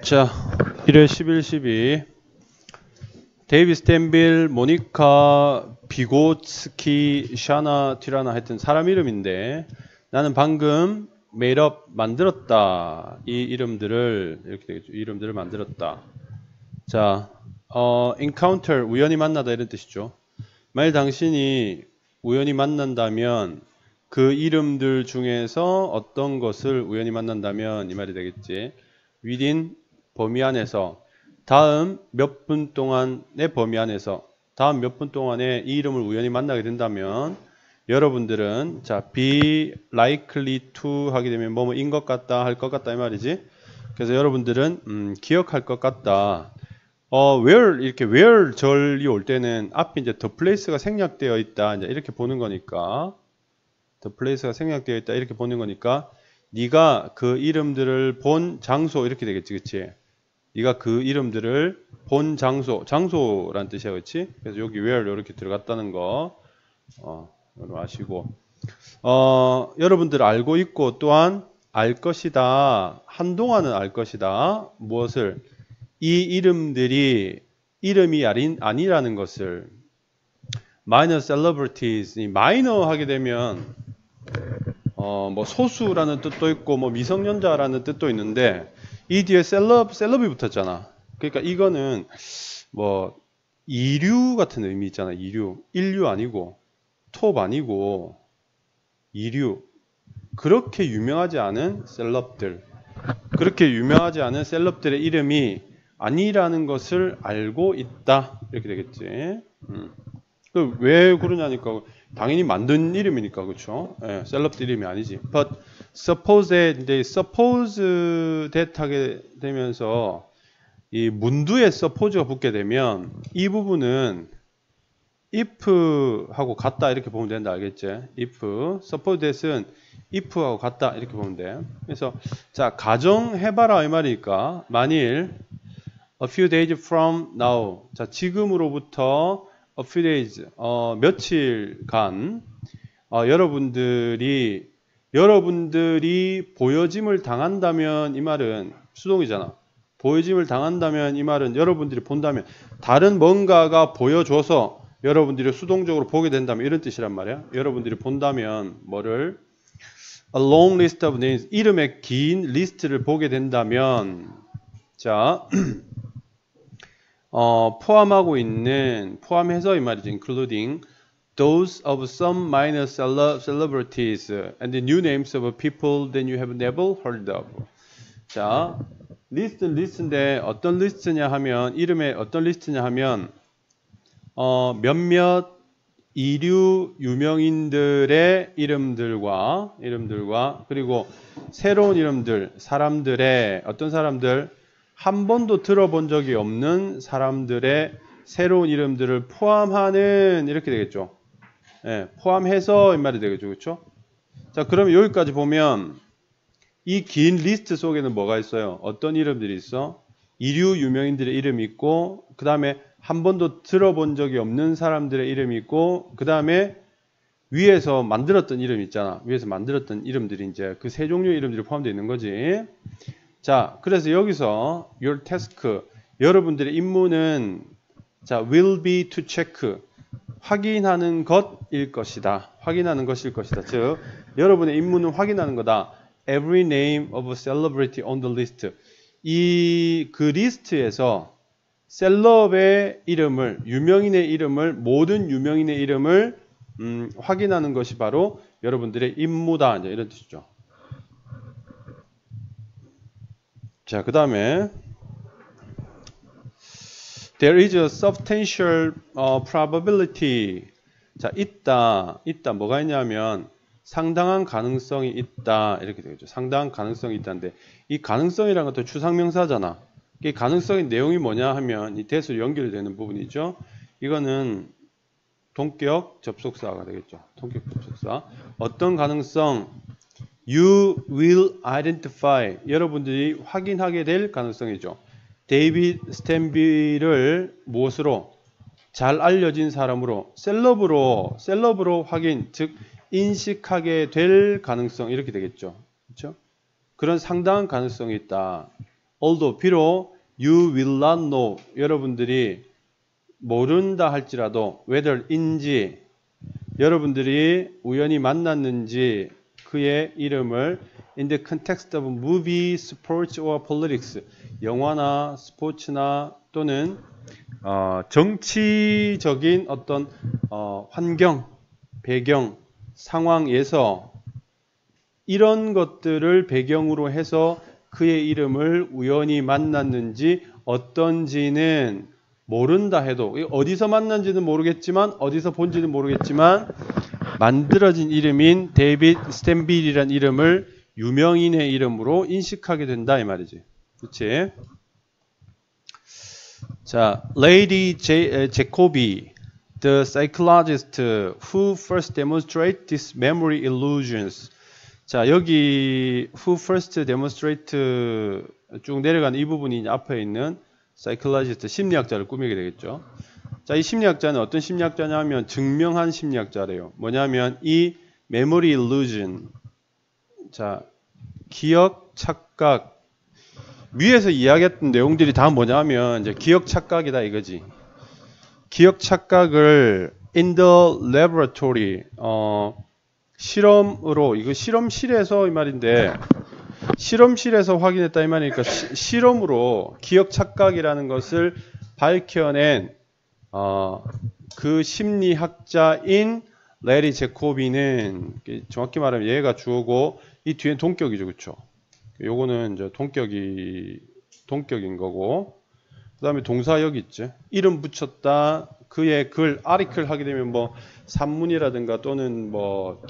자, 1회 11, 12 데이비 스탠빌, 모니카, 비고츠키, 샤나, 튀라나 하여튼 사람 이름인데 나는 방금 made up 만들었다. 이 이름들을 이렇게 되겠죠. 이 이름들을 만들었다. 자, encounter 우연히 만나다 이런 뜻이죠. 만일 당신이 우연히 만난다면 그 이름들 중에서 어떤 것을 우연히 만난다면 이 말이 되겠지. within 범위 안에서 다음 몇 분 동안의 범위 안에서 다음 몇 분 동안에 이 이름을 우연히 만나게 된다면 여러분들은 자 be likely to 하게 되면 뭐뭐인 것 같다 할 것 같다 이 말이지. 그래서 여러분들은 기억할 것 같다. where 이렇게 where 절이 올 때는 앞에 이제 the place가 생략되어 있다 이제 이렇게 보는 거니까 the place가 생략되어 있다 이렇게 보는 거니까 네가 그 이름들을 본 장소 이렇게 되겠지, 그렇지? 네가 그 이름들을 본 장소, 장소란 뜻이야, 그렇지? 그래서 여기 where 이렇게 들어갔다는 거 여러분 아시고 여러분들 알고 있고 또한 알 것이다. 한동안은 알 것이다. 무엇을? 이 이름들이 이름이 아니라는 것을. minor celebrities, minor 하게 되면 뭐 소수라는 뜻도 있고 뭐 미성년자라는 뜻도 있는데 이 뒤에 셀럽이 붙었잖아. 그러니까 이거는 뭐 이류 같은 의미 있잖아. 이류, 인류 아니고 톱 아니고 이류. 그렇게 유명하지 않은 셀럽들, 그렇게 유명하지 않은 셀럽들의 이름이 아니라는 것을 알고 있다. 이렇게 되겠지. 왜 그러냐니까 당연히 만든 이름이니까 그렇죠. 예, 셀럽들 이름이 아니지. But suppose 이제 suppose that 하게 되면서 이 문두에 suppose가 붙게 되면 이 부분은 if 하고 같다 이렇게 보면 된다 알겠지? if suppose that은 if 하고 같다 이렇게 보면 돼. 그래서 자 가정해봐라 이 말이니까 만일 a few days from now 자 지금으로부터 a few days 며칠간 여러분들이 보여짐을 당한다면 이 말은 수동이잖아. 보여짐을 당한다면 이 말은 여러분들이 본다면 다른 뭔가가 보여줘서 여러분들이 수동적으로 보게 된다면 이런 뜻이란 말이야. 여러분들이 본다면 뭐를 a long list of names 이름의 긴 리스트를 보게 된다면 자 포함해서 이 말이죠. including those of some minor celebrities and the new names of people that you have never heard of. 자, 리스트인데 어떤 리스트냐 하면 이름의 어떤 리스트냐 하면 몇몇 이류 유명인들의 이름들과 그리고 새로운 이름들, 사람들의 어떤 사람들 한 번도 들어본 적이 없는 사람들의 새로운 이름들을 포함하는 이렇게 되겠죠. 예, 포함해서 이 말이 되겠죠. 그렇죠? 자, 그러면 여기까지 보면 이 긴 리스트 속에는 뭐가 있어요? 어떤 이름들이 있어? 이류 유명인들의 이름이 있고 그 다음에 한 번도 들어본 적이 없는 사람들의 이름이 있고 그 다음에 위에서 만들었던 이름 있잖아. 위에서 만들었던 이름들이 이제 그 세 종류의 이름들이 포함되어 있는 거지. 자, 그래서 여기서 your task 여러분들의 임무는 자, will be to check 확인하는 것일 것이다. 확인하는 것일 것이다. 즉, 여러분의 임무는 확인하는 거다. Every name of a celebrity on the list. 그 리스트에서 셀럽의 이름을, 유명인의 이름을, 모든 유명인의 이름을 확인하는 것이 바로 여러분들의 임무다. 이제 이런 뜻이죠. 자, 그 다음에 There is a substantial probability. 자, 있다 뭐가 있냐면 상당한 가능성이 있다 이렇게 되겠죠. 상당한 가능성이 있다는데 이 가능성이라는 것도 추상명사잖아. 이 가능성의 내용이 뭐냐 하면 이 대수 연결되는 부분이죠. 이거는 동격 접속사가 되겠죠. 동격 접속사. 어떤 가능성? You will identify. 여러분들이 확인하게 될 가능성이죠. 데이비드 스탠빌을 무엇으로? 잘 알려진 사람으로, 셀럽으로 확인, 즉 인식하게 될 가능성 이렇게 되겠죠. 그렇죠? 그런 상당한 가능성이 있다. although 비록 you will not know 여러분들이 모른다 할지라도 whether인지 여러분들이 우연히 만났는지 그의 이름을 in the context of movie, sports or politics 영화나 스포츠나 또는 정치적인 어떤 환경, 배경, 상황에서 이런 것들을 배경으로 해서 그의 이름을 우연히 만났는지 어떤지는 모른다 해도 어디서 만난지는 모르겠지만 어디서 본지는 모르겠지만 만들어진 이름인 데이빗 스탠빌이라는 이름을 유명인의 이름으로 인식하게 된다 이 말이지. 그렇지? 자, Lady Jacobi, the psychologist who first demonstrated these memory illusions. 자, 여기 who first demonstrate 쭉 내려가는 이 부분이 앞에 있는 psychologist, 심리학자를 꾸미게 되겠죠. 자, 이 심리학자는 어떤 심리학자냐면 증명한 심리학자래요. 뭐냐면 이 memory illusion, 자, 기억 착각, 위에서 이야기했던 내용들이 다 뭐냐면 이제 기억 착각이다 이거지. 기억 착각을 in the laboratory, 실험으로, 이거 실험실에서 이 말인데 실험실에서 확인했다 이 말이니까 실험으로 기억 착각이라는 것을 밝혀낸 그 심리학자인 레리 제코비는 정확히 말하면 얘가 주어고 이 뒤엔 동격이죠, 그렇죠? 요거는 이제 동격인 거고 그 다음에 동사 여기 있죠. 이름 붙였다. 그의 글, 아리클 하게 되면 뭐 산문이라든가 또는 뭐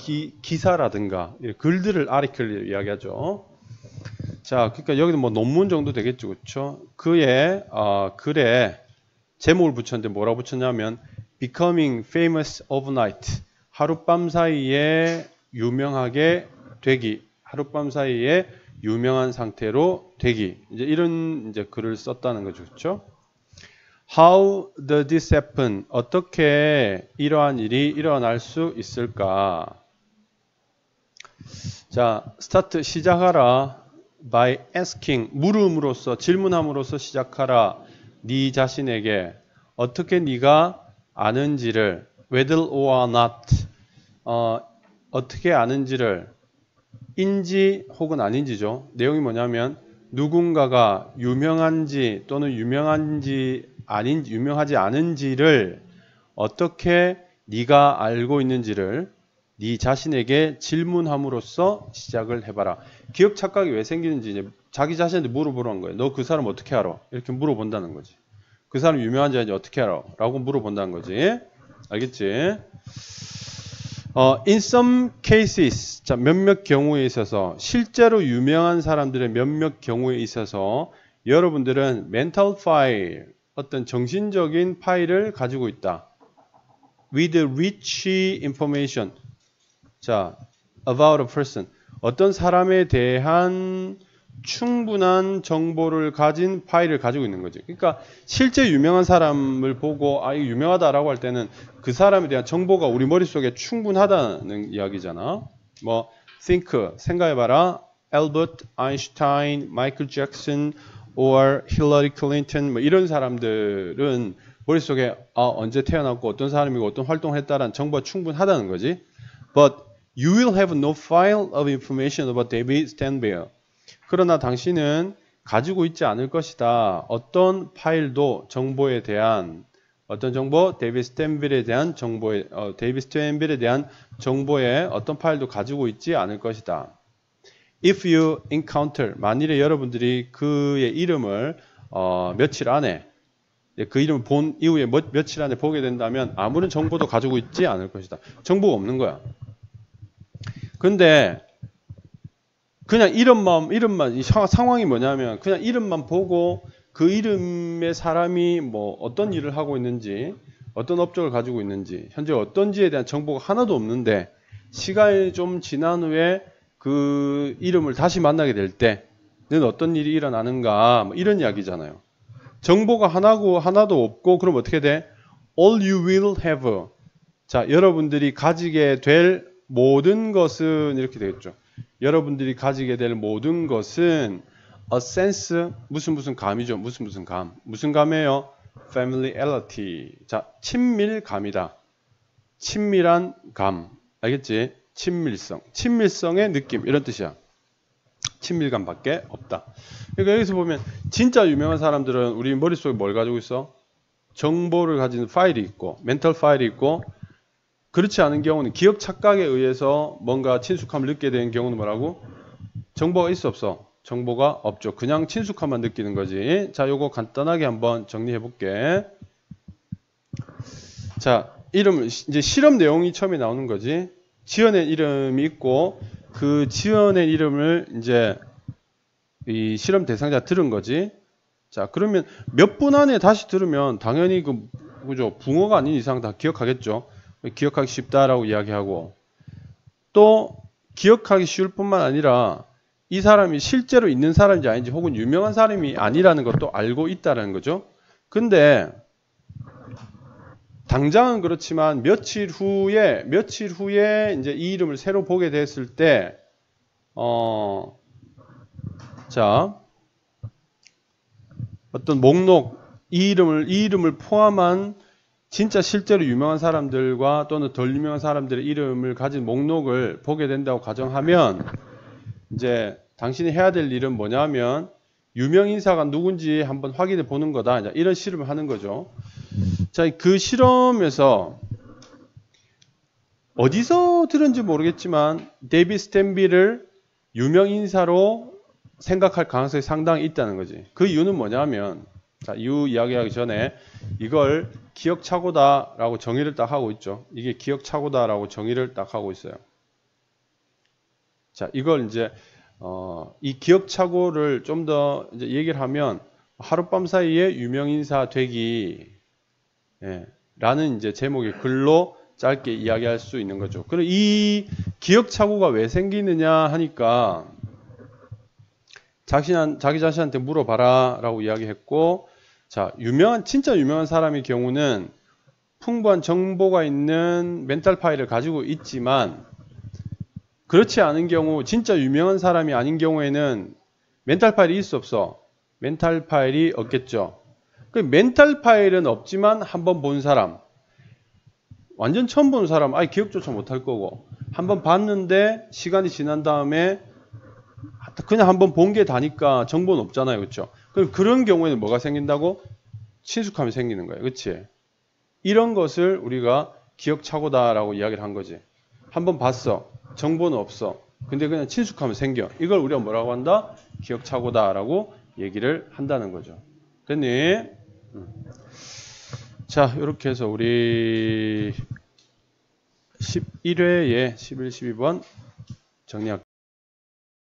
기사라든가 글들을 아리클 이야기하죠. 자, 그러니까 여기는 뭐 논문 정도 되겠죠, 그렇죠? 그의 글에 제목을 붙였는데 뭐라고 붙였냐면 Becoming Famous Overnight, 하룻밤 사이에 유명하게 되기, 하룻밤 사이에 유명한 상태로 되기. 이제 이런 이제 글을 썼다는 거죠, 그렇죠? How does this happen? 어떻게 이러한 일이 일어날 수 있을까? 자, 스타트 시작하라. By asking, 물음으로써, 질문함으로써 시작하라. 네 자신에게 어떻게 네가 아는지를, whether or not, 어떻게 아는지를, 인지 혹은 아닌지죠. 내용이 뭐냐면 누군가가 유명한지 또는 유명하지 않은지를 어떻게 네가 알고 있는지를 네 자신에게 질문함으로써 시작을 해봐라. 기억 착각이 왜 생기는지 이제 자기 자신한테 물어보라는 거예요. 너 그 사람 어떻게 알아? 이렇게 물어본다는 거지. 그 사람 유명한지 아닌지 어떻게 알아? 라고 물어본다는 거지. 알겠지? In some cases, 자, 몇몇 경우에 있어서 실제로 유명한 사람들의 몇몇 경우에 있어서 여러분들은 mental file, 어떤 정신적인 파일을 가지고 있다. With rich information, 자, about a person, 어떤 사람에 대한 충분한 정보를 가진 파일을 가지고 있는 거죠. 그러니까 실제 유명한 사람을 보고 이거 유명하다라고 할 때는 그 사람에 대한 정보가 우리 머릿속에 충분하다는 이야기잖아. 뭐 think, 생각해봐라. 엘버트 아인슈타인, 마이클 잭슨, or 힐러리 클린턴 뭐 이런 사람들은 머릿속에 언제 태어났고 어떤 사람이고 어떤 활동을 했다라는 정보가 충분하다는 거지. But you will have no file of information about David Stanbill. 그러나 당신은 가지고 있지 않을 것이다. 어떤 파일도 정보에 대한 어떤 정보, 데이비드 스탠빌에 대한 정보에 어떤 파일도 가지고 있지 않을 것이다. If you encounter, 만일에 여러분들이 그의 이름을 며칠 안에 그 이름을 본 이후에 며칠 안에 보게 된다면 아무런 정보도 가지고 있지 않을 것이다. 정보가 없는 거야. 근데 그냥 이름만 상황이 뭐냐면 그냥 이름만 보고 그 이름의 사람이 뭐 어떤 일을 하고 있는지 어떤 업적을 가지고 있는지 현재 어떤지에 대한 정보가 하나도 없는데 시간이 좀 지난 후에 그 이름을 다시 만나게 될 때는 어떤 일이 일어나는가 뭐 이런 이야기잖아요. 정보가 하나도 없고 그럼 어떻게 돼? All you will have, 자, 여러분들이 가지게 될 모든 것은 이렇게 되겠죠. 여러분들이 가지게 될 모든 것은 a sense 무슨 감이죠. 무슨 감. 무슨 감이에요? familiarity. 자, 친밀감이다. 친밀한 감. 알겠지? 친밀성. 친밀성의 느낌. 이런 뜻이야. 친밀감밖에 없다. 그러니까 여기서 보면 진짜 유명한 사람들은 우리 머릿속에 뭘 가지고 있어? 정보를 가진 파일이 있고 멘털 파일이 있고 그렇지 않은 경우는 기억 착각에 의해서 뭔가 친숙함을 느끼게 되는 경우는 뭐라고? 정보가 있어 없어? 정보가 없죠. 그냥 친숙함만 느끼는 거지. 자, 요거 간단하게 한번 정리해 볼게. 자, 이름 이제 실험 내용이 처음에 나오는 거지. 지어낸 이름이 있고 그 지어낸 이름을 이제 이 실험 대상자 들은 거지. 자, 그러면 몇 분 안에 다시 들으면 당연히 그죠? 붕어가 아닌 이상 다 기억하겠죠. 기억하기 쉽다라고 이야기하고 또 기억하기 쉬울 뿐만 아니라 이 사람이 실제로 있는 사람인지 아닌지 혹은 유명한 사람이 아니라는 것도 알고 있다는 거죠. 근데 당장은 그렇지만 며칠 후에 이제 이 이름을 새로 보게 됐을 때 자, 어떤 목록 이 이름을 포함한 진짜 실제로 유명한 사람들과 또는 덜 유명한 사람들의 이름을 가진 목록을 보게 된다고 가정하면 이제 당신이 해야 될 일은 뭐냐면 유명 인사가 누군지 한번 확인해 보는 거다. 이런 실험을 하는 거죠. 자, 그 실험에서 어디서 들은지 모르겠지만 데이비 스탠빌을 유명 인사로 생각할 가능성이 상당히 있다는 거지. 그 이유는 뭐냐면 자, 이유 이야기하기 전에 이걸 기억착오다라고 정의를 딱 하고 있죠. 이게 기억착오다라고 정의를 딱 하고 있어요. 자, 이걸 이제 이 기억착오를 좀 더 이제 얘기를 하면 하룻밤 사이에 유명인사 되기 라는 이제 제목의 글로 짧게 이야기할 수 있는 거죠. 그럼 이 기억착오가 왜 생기느냐 하니까 자기 자신한테 물어봐라 라고 이야기했고 자, 진짜 유명한 사람의 경우는 풍부한 정보가 있는 멘탈 파일을 가지고 있지만 그렇지 않은 경우 진짜 유명한 사람이 아닌 경우에는 멘탈 파일이 있어 없어? 멘탈 파일이 없겠죠. 그 멘탈 파일은 없지만 한번 본 사람 완전 처음 본 사람 아예 기억조차 못할 거고 한번 봤는데 시간이 지난 다음에 그냥 한번 본 게 다니까 정보는 없잖아요. 그렇죠? 그럼 그런 경우에는 뭐가 생긴다고? 친숙함이 생기는 거예요. 그렇지? 이런 것을 우리가 기억착오다라고 이야기를 한 거지. 한번 봤어. 정보는 없어. 근데 그냥 친숙함이 생겨. 이걸 우리가 뭐라고 한다? 기억착오다라고 얘기를 한다는 거죠. 됐니? 자, 이렇게 해서 우리 11회에 11, 12번 정리할게요.